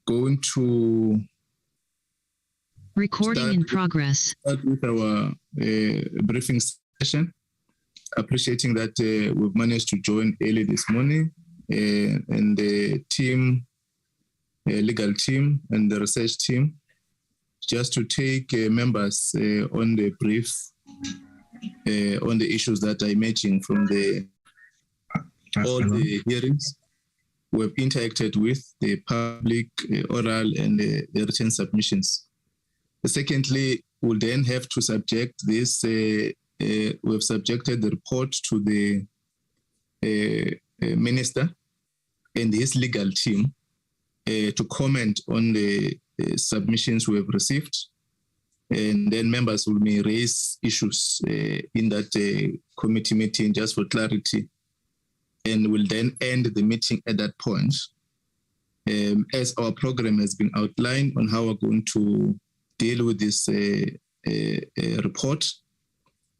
going to Recording in progress. Start with our briefing session. Appreciating that we've managed to join early this morning, and the team, legal team and the research team, just to take members on the brief on the issues that are emerging from all the hearings. We've interacted with the public, oral and the written submissions. Secondly, we'll then have to subject this, we've subjected the report to the minister and his legal team to comment on the submissions we have received. And then members will may raise issues in that committee meeting just for clarity, and will then end the meeting at that point. As our program has been outlined on how we're going to deal with this report,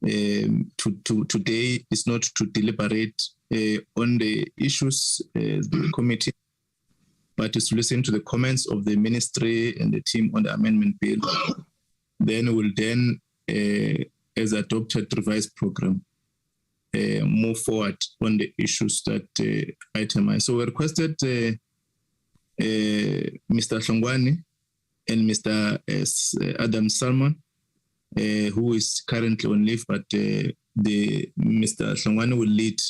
today is not to deliberate on the issues of the committee, but is to listen to the comments of the ministry and the team on the amendment bill. Then we'll then, as adopted revised program, move forward on the issues that itemize. So we requested Mr. Hlongwane and Mr. Adam Salmon, who is currently on leave, but the Mr. Hlongwane will lead.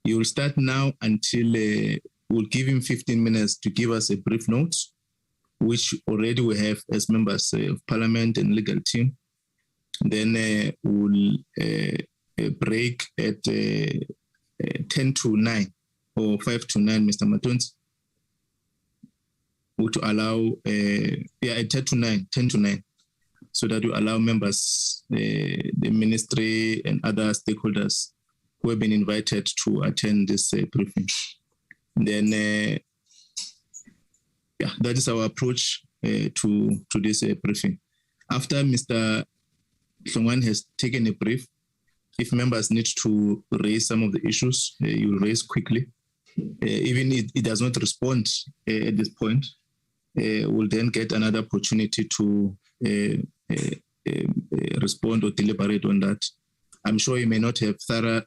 He will start now until we'll give him 15 minutes to give us a brief note, which already we have as members of parliament and legal team. Then we'll break at 10 to 9 or 5 to 9, Mr. Matons, to allow, at 10 to 9, so that we allow members, the ministry and other stakeholders who have been invited to attend this briefing. Then, that is our approach to this briefing. After Mr. Hlongwane has taken a brief, if members need to raise some of the issues, you will raise quickly. Even if it does not respond at this point, we'll then get another opportunity to respond or deliberate on that. I'm sure you may not have thorough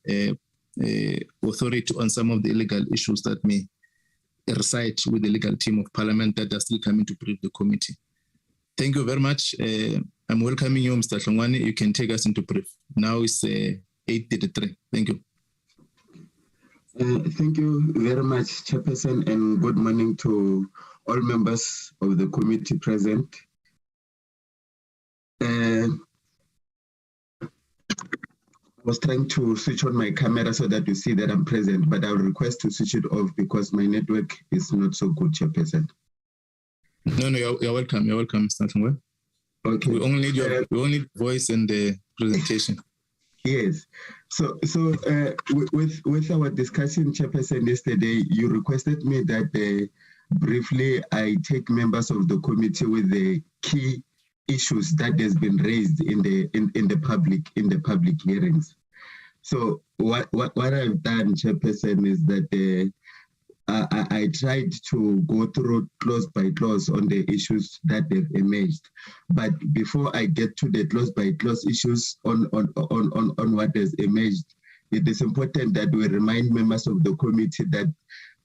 authority on some of the legal issues that may reside with the legal team of parliament that are still coming to brief the committee. Thank you very much. I'm welcoming you, Mr. Hlongwane. You can take us into brief. Now it's 8:33. Thank you. Thank you very much, Chairperson, and good morning to all members of the committee present. I was trying to switch on my camera so that you see that I'm present, but I will request to switch it off because my network is not so good, Chairperson. No, you're welcome. You're welcome, Mr. Hlongwane. Okay. We only need your voice and the presentation. Yes. So with our discussion, Chairperson, yesterday, you requested me that briefly I take members of the committee with the key issues that has been raised in the public hearings. So what I've done, Chairperson, is that I tried to go through clause by clause on the issues that have emerged. But before I get to the clause by clause issues on what has emerged, it is important that we remind members of the committee that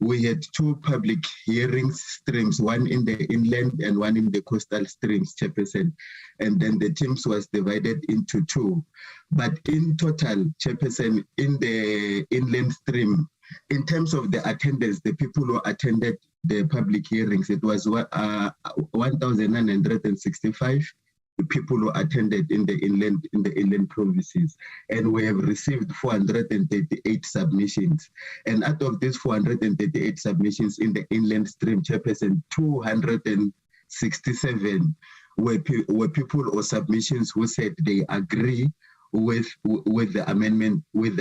we had two public hearings streams, one in the inland and one in the coastal streams, Chairperson. And then the teams was divided into two. But in total, Chairperson, in the inland stream, in terms of the attendance, the people who attended the public hearings, it was 1,965 people who attended in the inland provinces, and we have received 438 submissions. And out of these 438 submissions in the inland stream, Chairperson, 267 were people or submissions who said they agree with the amendment bill,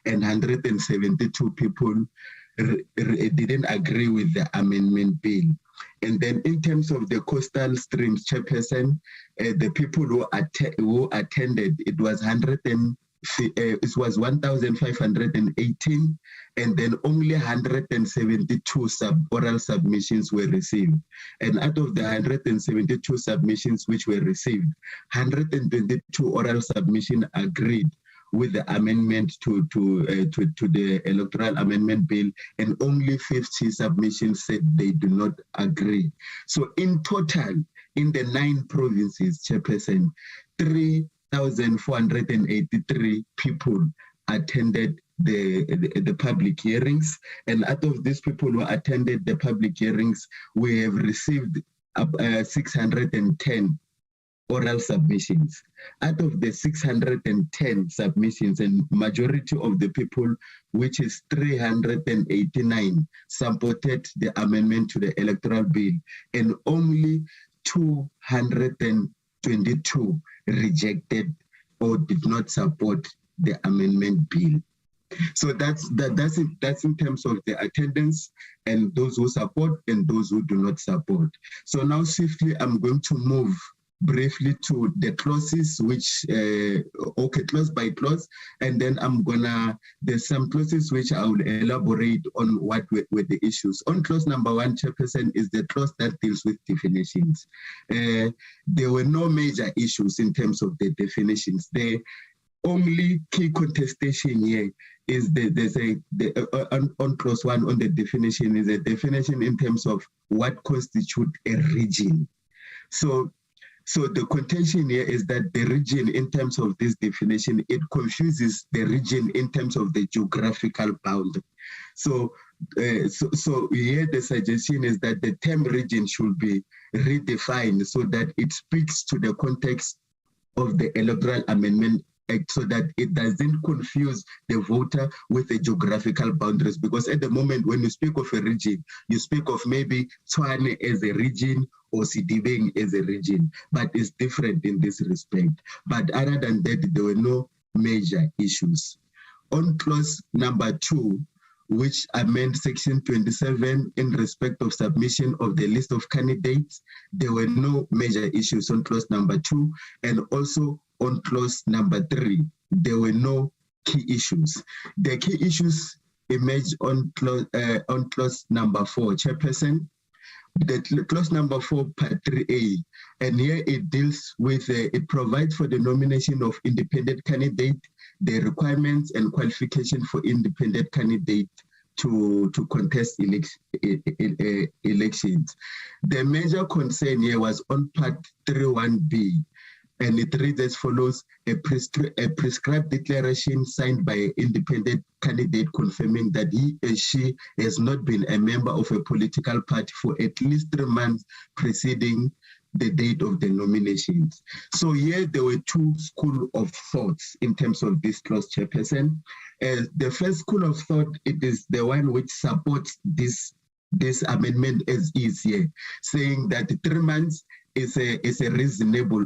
and 172 people didn't agree with the amendment bill. And then in terms of the coastal streams, Chairperson, the people who attended, it was it was 1,518, and then only 172 oral submissions were received. And out of the 172 submissions which were received, 122 oral submissions agreed with the amendment to the Electoral Amendment Bill, and only 50 submissions said they do not agree. So in total, in the 9 provinces, Chairperson, 3,483 people attended the public hearings. And out of these people who attended the public hearings, we have received 610 oral submissions. Out of the 610 submissions, and majority of the people, which is 389, supported the amendment to the electoral bill, and only 222 rejected or did not support the amendment bill. So that's in terms of the attendance and those who support and those who do not support. So now swiftly, I'm going to move briefly to the clauses, which, clause by clause, and then there's some clauses which I will elaborate on what were the issues. On clause number 1, Chairperson, is the clause that deals with definitions. There were no major issues in terms of the definitions. The only key contestation here is on clause 1 on the definition is a definition in terms of what constitutes a region. So the contention here is that the region, in terms of this definition, it confuses the region in terms of the geographical boundary. So here the suggestion is that the term region should be redefined so that it speaks to the context of the Electoral Amendment Act, so that it doesn't confuse the voter with the geographical boundaries. Because at the moment, when you speak of a region, you speak of maybe Tshwane as a region or Sidibeng as a region, but it's different in this respect. But other than that, there were no major issues. On clause number 2, which amends section 27 in respect of submission of the list of candidates, there were no major issues on clause number 2, and also on clause number 3, there were no key issues. The key issues emerged on clause number 4, Chairperson. The clause number 4, part 3A, and here it deals with, it provides for the nomination of independent candidate, the requirements and qualification for independent candidate to contest elections. The major concern here was on part 3.1b, and it reads as follows: a prescribed declaration signed by an independent candidate confirming that he or she has not been a member of a political party for at least 3 months preceding the date of the nominations. So here there were 2 schools of thoughts in terms of this clause, Chairperson. The first school of thought, it is the one which supports this amendment as is here, saying that 3 months is a reasonable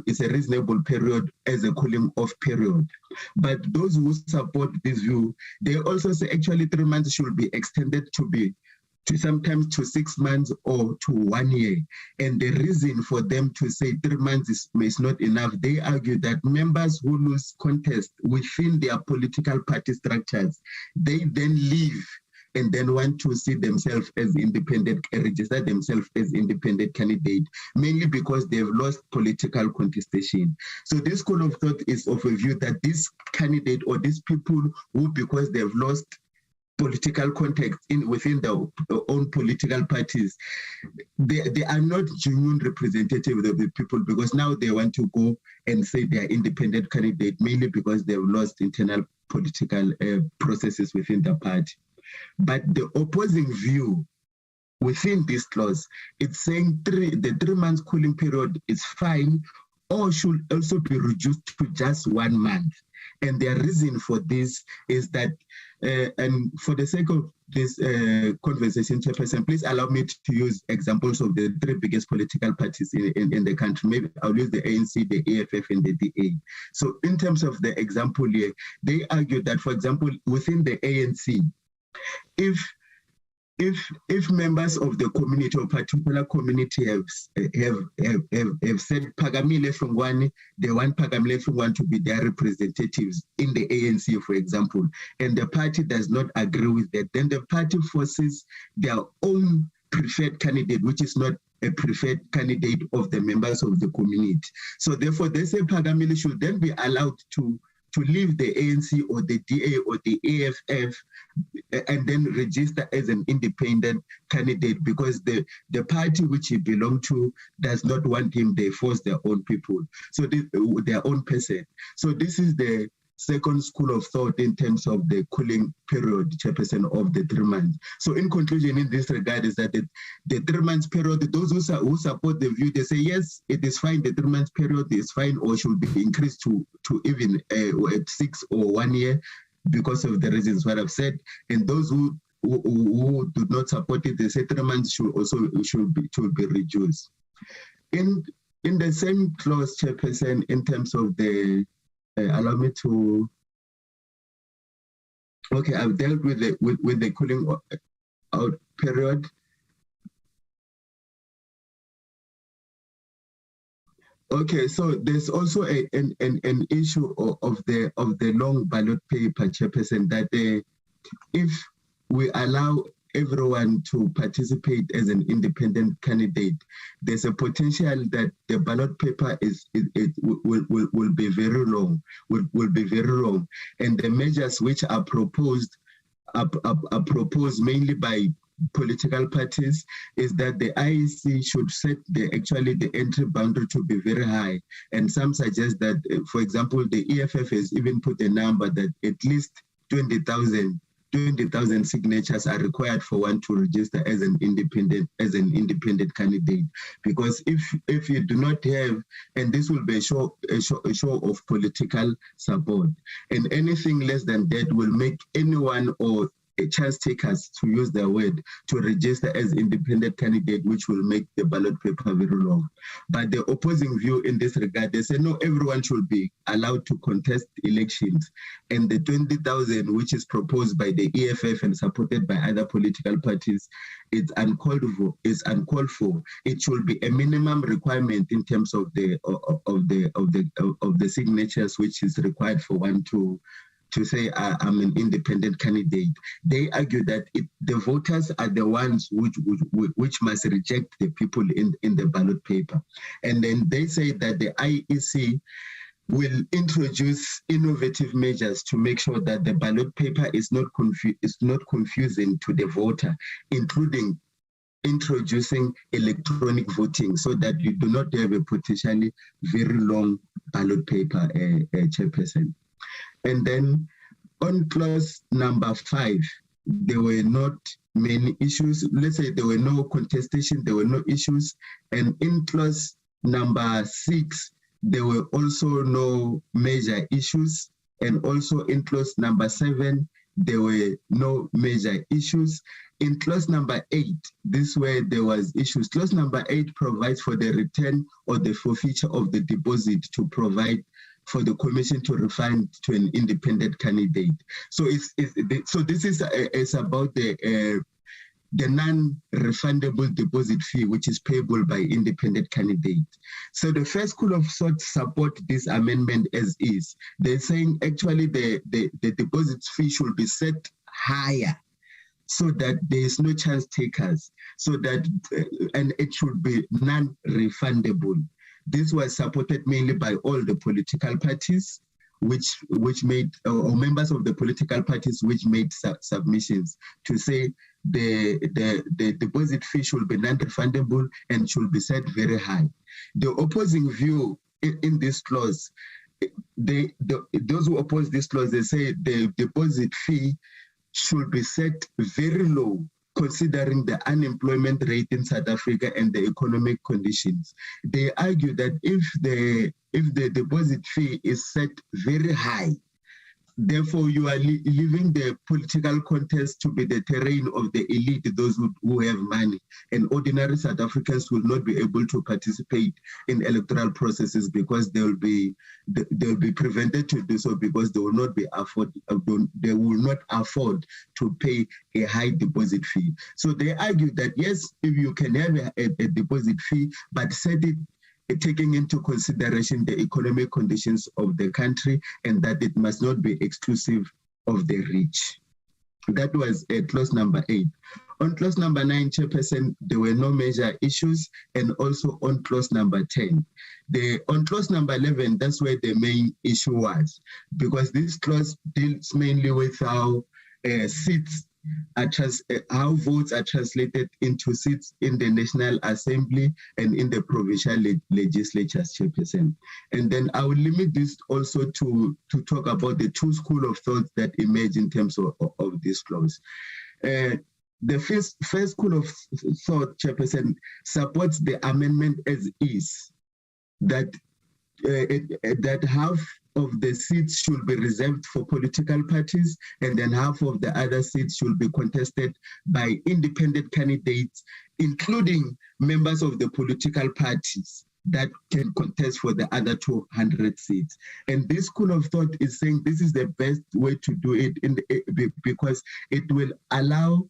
period as a cooling off period. But those who support this view, they also say actually 3 months should be extended to sometimes to 6 months or to 1 year. And the reason for them to say 3 months is not enough, they argue that members who lose contest within their political party structures, they then leave and then want to see themselves as independent, register themselves as independent candidate, mainly because they've lost political contestation. So this school of thought is of a view that this candidate or these people who, because they've lost political context within their own political parties, they are not genuine representatives of the people, because now they want to go and say they are independent candidate, mainly because they've lost internal political processes within the party. But the opposing view within this clause, it's saying the 3 months cooling period is fine, or should also be reduced to just 1 month. And their reason for this is that, and for the sake of this conversation, Chairperson, please allow me to use examples of the 3 biggest political parties in the country. Maybe I'll use the ANC, the EFF, and the DA. So in terms of the example here, they argue that, for example, within the ANC, if if members of the community or particular community have said Pagamile from one, they want Pagamile from one to be their representatives in the ANC, for example, and the party does not agree with that, then the party forces their own preferred candidate, which is not a preferred candidate of the members of the community. So therefore, they say Pagamile should then be allowed to leave the ANC or the DA or the AFF and then register as an independent candidate, because the party which he belonged to does not want him. They force their own people, so their own person. So this is the second school of thought in terms of the cooling period, Chairperson, of the 3 months. So in conclusion, in this regard, is that the 3 months period, those who support the view, they say, yes, it is fine, the 3 months period is fine, or should be increased to even 6 or 1 year, because of the reasons what I've said. And those who do not support it, they say 3 months should be reduced. In the same clause, Chairperson, in terms of the allow me to. Okay, I've dealt with the cooling out period. Okay, so there's also an issue of the long ballot paper, Chairperson, that if we allow everyone to participate as an independent candidate, there's a potential that the ballot paper will be very long, will be very long. And the measures which are proposed are proposed mainly by political parties, is that the IEC should set the entry boundary to be very high. And some suggest that, for example, the EFF has even put a number that at least 20,000 signatures are required for one to register as an independent candidate. Because if you do not have, and this will be a show of political support, and anything less than that will make anyone or chance takers, to use their word, to register as independent candidate, which will make the ballot paper very long. But the opposing view in this regard, they say, no, everyone should be allowed to contest elections. And the 20,000, which is proposed by the EFF and supported by other political parties, it's uncalled for. It should be a minimum requirement in terms of the signatures, which is required for one to say I'm an independent candidate. They argue that the voters are the ones which must reject the people in the ballot paper. And then they say that the IEC will introduce innovative measures to make sure that the ballot paper is not confusing to the voter, including introducing electronic voting, so that you do not have a potentially very long ballot paper, Chairperson. And then on clause number 5, there were not many issues. Let's say there were no contestation, there were no issues. And in clause number 6, there were also no major issues. And also in clause number 7, there were no major issues. In clause number 8, this where there was issues. Clause number 8 provides for the return or the forfeiture of the deposit to provide for the commission to refund to an independent candidate. So this is about the non-refundable deposit fee, which is payable by independent candidate. So the first school of thought support this amendment as is. They're saying actually the deposit fee should be set higher, so that there is no chance takers, so that and it should be non-refundable. This was supported mainly by all the political parties, which made, or members of the political parties which made submissions to say the deposit fee should be non-refundable and should be set very high. The opposing view in this clause, those who oppose this clause, they say the deposit fee should be set very low, considering the unemployment rate in South Africa and the economic conditions. They argue that if the deposit fee is set very high, Therefore, you are leaving the political contest to be the terrain of the elite, those who have money, and ordinary South Africans will not be able to participate in electoral processes because they will be prevented to do so because they will not afford to pay a high deposit fee. So they argue that yes, if you can have a deposit fee, but set it taking into consideration the economic conditions of the country and that it must not be exclusive of the rich. That was clause number 8. On clause number 9, Chairperson, there were no major issues, and also on clause number 10. On clause number 11, that's where the main issue was, because this clause deals mainly with how seats how votes are translated into seats in the National Assembly and in the provincial legislatures, Chairperson. And then I will limit this also to talk about the two schools of thought that emerge in terms of this clause. The first school of thought, Chairperson, supports the amendment as is, that half of the seats should be reserved for political parties, and then half of the other seats should be contested by independent candidates, including members of the political parties that can contest for the other 200 seats. And this school of thought is saying this is the best way to do it because it will allow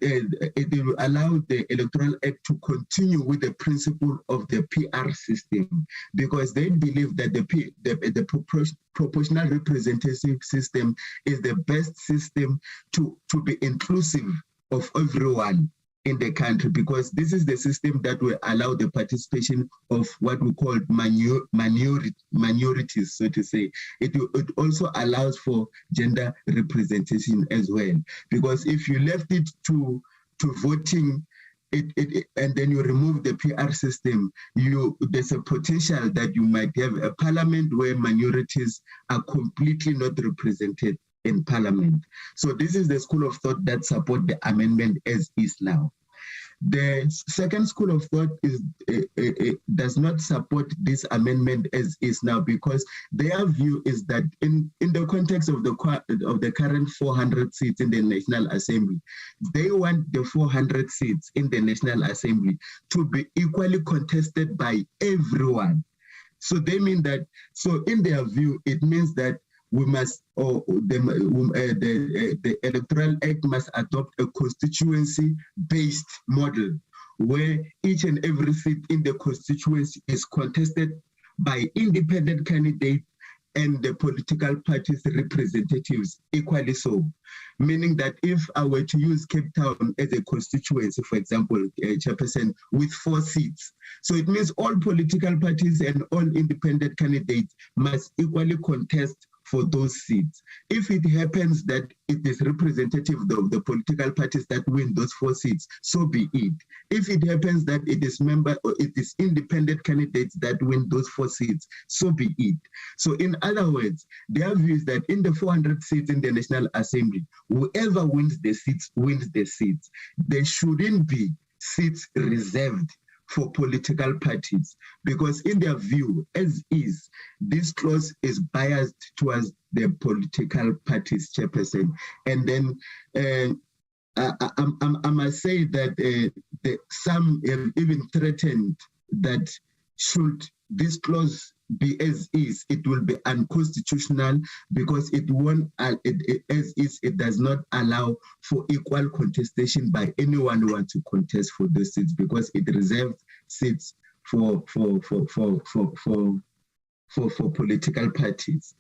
the Electoral Act to continue with the principle of the PR system, because they believe that the proportional representative system is the best system to be inclusive of everyone in the country, because this is the system that will allow the participation of what we call minorities, so to say. It also allows for gender representation as well, because if you left it to voting, and then you remove the PR system, there's a potential that you might have a parliament where minorities are completely not represented in parliament. So this is the school of thought that support the amendment as is now. The second school of thought does not support this amendment as is now, because their view is that in the context of the current 400 seats in the National Assembly, they want the 400 seats in the National Assembly to be equally contested by everyone. So they mean that, so in their view, it means that we must, the Electoral Act must adopt a constituency-based model where each and every seat in the constituency is contested by independent candidates and the political parties' representatives equally so. Meaning that if I were to use Cape Town as a constituency, for example, Chairperson, with 4 seats, so it means all political parties and all independent candidates must equally contest for those seats. If it happens that it is representative of the political parties that win those 4 seats, so be it. If it happens that it is independent candidates that win those 4 seats, so be it. So in other words, their view is that in the 400 seats in the National Assembly, whoever wins the seats wins the seats. There shouldn't be seats reserved for political parties, because in their view, as is, this clause is biased towards the political parties, Chairperson. And then I must say that some have even threatened that should this clause be as is, it will be unconstitutional, because it won't, as is, it does not allow for equal contestation by anyone who wants to contest for those seats, because it reserves seats for political parties.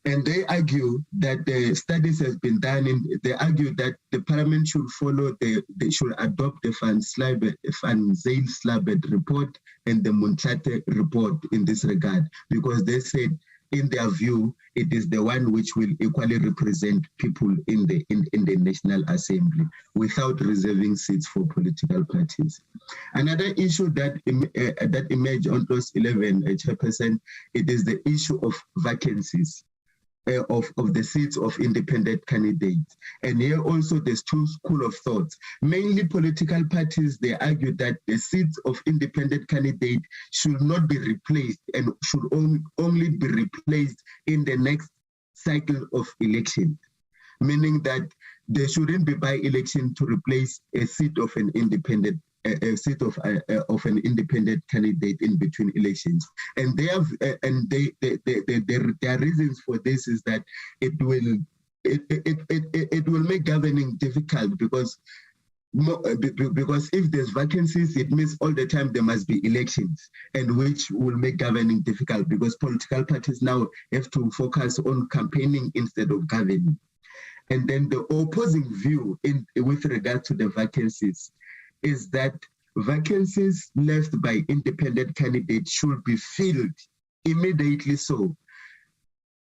And they argue that the studies has been done, and they argue that the parliament should follow, they should adopt the Van Zyl-Slabbert report and the Muntate report in this regard, because they said, in their view, it is the one which will equally represent people in the National Assembly without reserving seats for political parties. Another issue that emerged on clause 11, Chairperson, it is the issue of vacancies. Of the seats of independent candidates. And here also there's two schools of thought. Mainly political parties, they argue that the seats of independent candidates should not be replaced and should only be replaced in the next cycle of election, meaning that there shouldn't be by-election to replace a seat of an independent an independent candidate in between elections. And their reasons for this is that it will make governing difficult because if there's vacancies, it means all the time there must be elections, and which will make governing difficult because political parties now have to focus on campaigning instead of governing. And then the opposing view with regard to the vacancies is that vacancies left by independent candidates should be filled immediately. So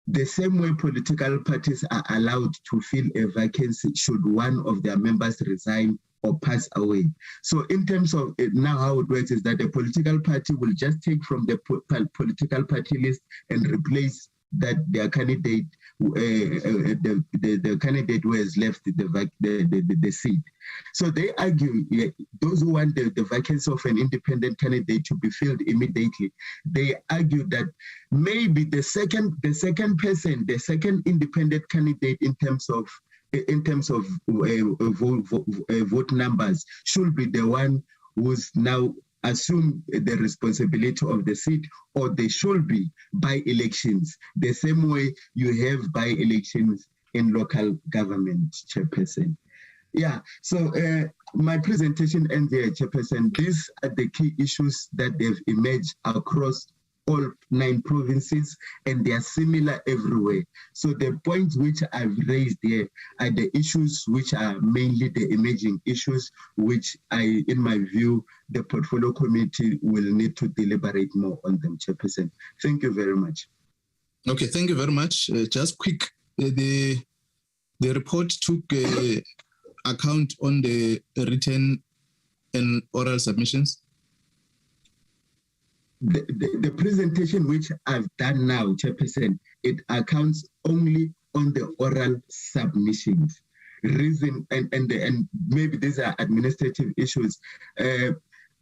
the same way political parties are allowed to fill a vacancy should one of their members resign or pass away. So in terms of now how it works is that the political party will just take from the political party list and replace that their candidate, the candidate who has left the seat. So they argue, those who want the vacancy of an independent candidate to be filled immediately, they argue that maybe the second person, the second independent candidate in terms of vote numbers should be the one who's now assume the responsibility of the seat, or they should be by-elections, the same way you have by-elections in local government, Chairperson. Yeah, so my presentation ends here, Chairperson. These are the key issues that they've emerged across all 9 provinces, and they are similar everywhere. So the points which I've raised here are the issues which are mainly the emerging issues, which in my view, the portfolio committee will need to deliberate more on them, Chairperson. Thank you very much. Okay, thank you very much. Just quick, the report took account on the written and oral submissions. The presentation which I've done now, Chairperson, it accounts only on the oral submissions. Reason and maybe these are administrative issues. The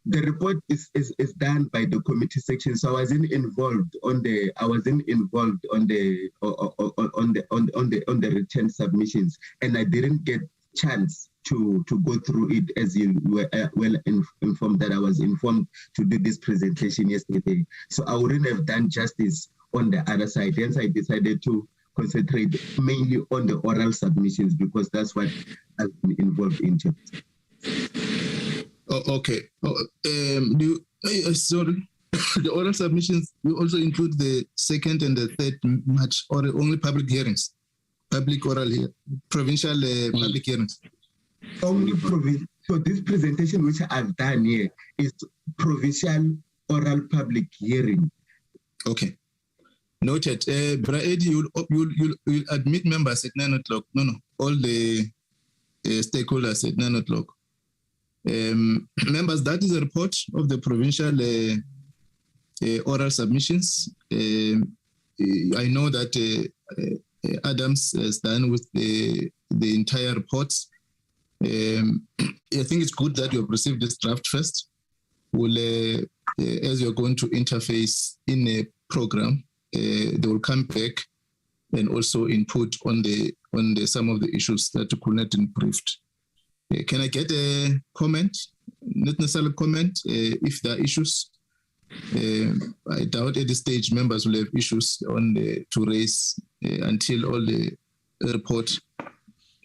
report is done by the committee section, so I wasn't involved on the written submissions, and I didn't get chance to go through it, as you were well informed that I was informed to do this presentation yesterday. So I wouldn't have done justice on the other side. Hence, I decided to concentrate mainly on the oral submissions because that's what I've been involved in. Oh, okay. Sorry. The oral submissions, you also include the second and the third March, or only public hearings? Public oral here, provincial public hearings. Only so this presentation which I've done here is provincial oral public hearing. Okay, noted. Braed, you'll admit members at 9 o'clock. No, all the stakeholders at 9 o'clock. Members, that is a report of the provincial oral submissions. I know that Adams has done with the entire report. I think it's good that you have received this draft first. We'll, as you're going to interface in a program, they will come back and also input on the some of the issues that could not be briefed. Can I get a comment? Not necessarily a comment. If there are issues, I doubt at this stage members will have issues to raise until all the report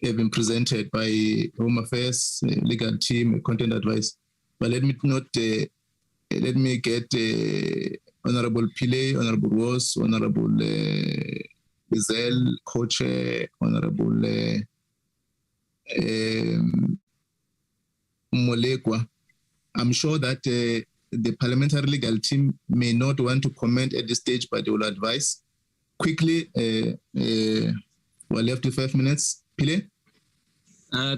have been presented by Home Affairs, legal team, content advice. But let me get Honorable Pile, Honorable Ross, Honorable Bizel, Co-Chair, Honorable Molekwa. I'm sure that the parliamentary legal team may not want to comment at this stage, but they will advise. Quickly, we're left with 5 minutes. Pile?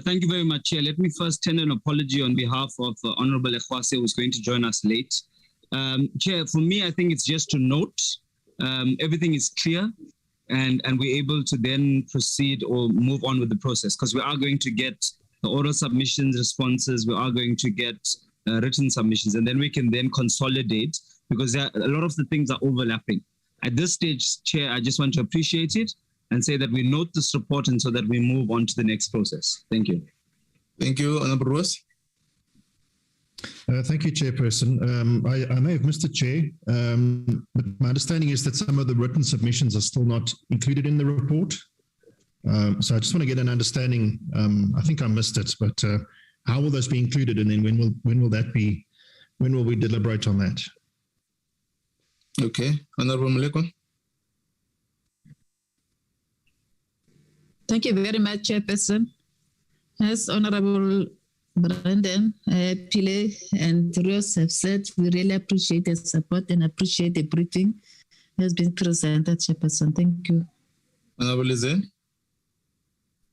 Thank you very much, Chair. Let me first tender an apology on behalf of Honorable Ekwase, who's going to join us late. Chair, for me, I think it's just to note everything is clear and we're able to then proceed or move on with the process, because we are going to get the oral submissions, responses, we are going to get written submissions, and then we can then consolidate, because a lot of the things are overlapping. At this stage, Chair, I just want to appreciate it. and say that we note this report and so that we move on to the next process. Thank you. Thank you, Honorable Ross. Thank you, Chairperson. I may have missed it, Chair, but my understanding is that some of the written submissions are still not included in the report. So I just want to get an understanding. I think I missed it, but how will those be included, and then when will that be? When will we deliberate on that? Okay, Honorable Maleko. Thank you very much, Chairperson. As Honorable Brandon, Pile, and Rios have said, we really appreciate the support and appreciate the briefing that has been presented, Chairperson. Thank you. Honorable Lizen.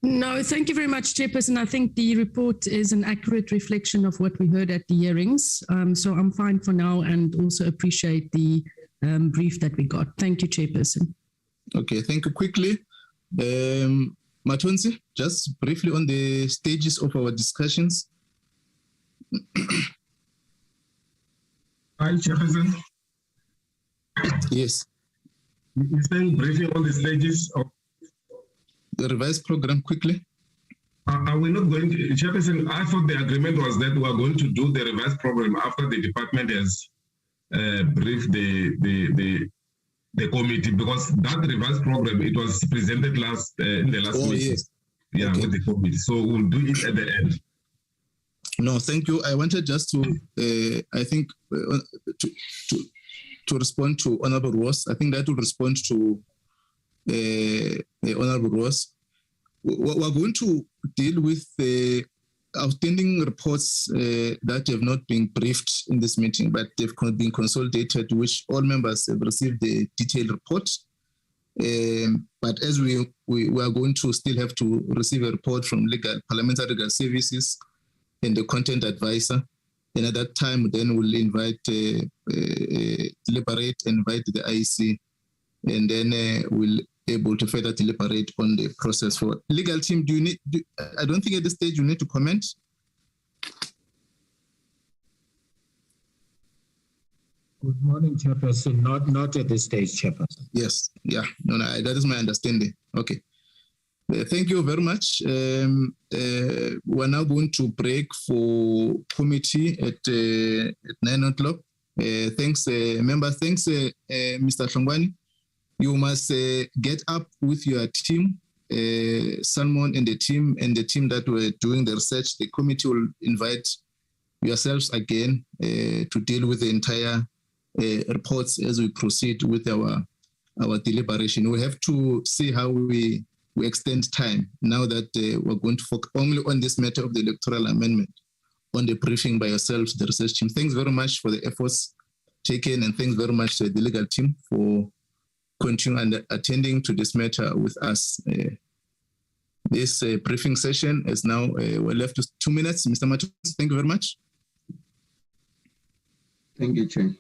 No, thank you very much, Chairperson. I think the report is an accurate reflection of what we heard at the hearings. So I'm fine for now and also appreciate the brief that we got. Thank you, Chairperson. Okay, thank you. Quickly, Matonsi, just briefly on the stages of our discussions. Hi, Chairperson. Yes. You're saying briefing on the stages of the revised program quickly. Are we not going to, Chairperson, I thought the agreement was that we are going to do the revised program after the department has briefed the committee, because that revised program, it was presented in the last meeting. Yes. Yeah, okay. With the committee. So we'll do it at the end. No, thank you. I wanted just to, I think, to respond to Honorable Ross. I think that will respond to Honorable Ross. We're going to deal with the outstanding reports that have not been briefed in this meeting, but they've been consolidated, which all members have received the detailed report. But as we are going to still have to receive a report from Parliamentary Legal Services and the content advisor, and at that time, then we'll invite, deliberate, invite the IEC, and then we'll able to further deliberate on the process. For legal team, I don't think at this stage you need to comment. Good morning, Chairperson. Not at this stage, Chairperson. Yes, yeah, no, that is my understanding. Okay. Thank you very much. We're now going to break for committee at 9 o'clock. Thanks, members. Thanks, Mr. Shongwani. You must get up with your team, Salmon and the team that were doing the research. The committee will invite yourselves again to deal with the entire reports as we proceed with our deliberation. We have to see how we extend time now that we're going to focus only on this matter of the electoral amendment, on the briefing by yourselves, the research team. Thanks very much for the efforts taken, and thanks very much to the legal team for continue and attending to this matter with us. This briefing session is now, we're left with 2 minutes. Mr. Matos, thank you very much. Thank you, Chair.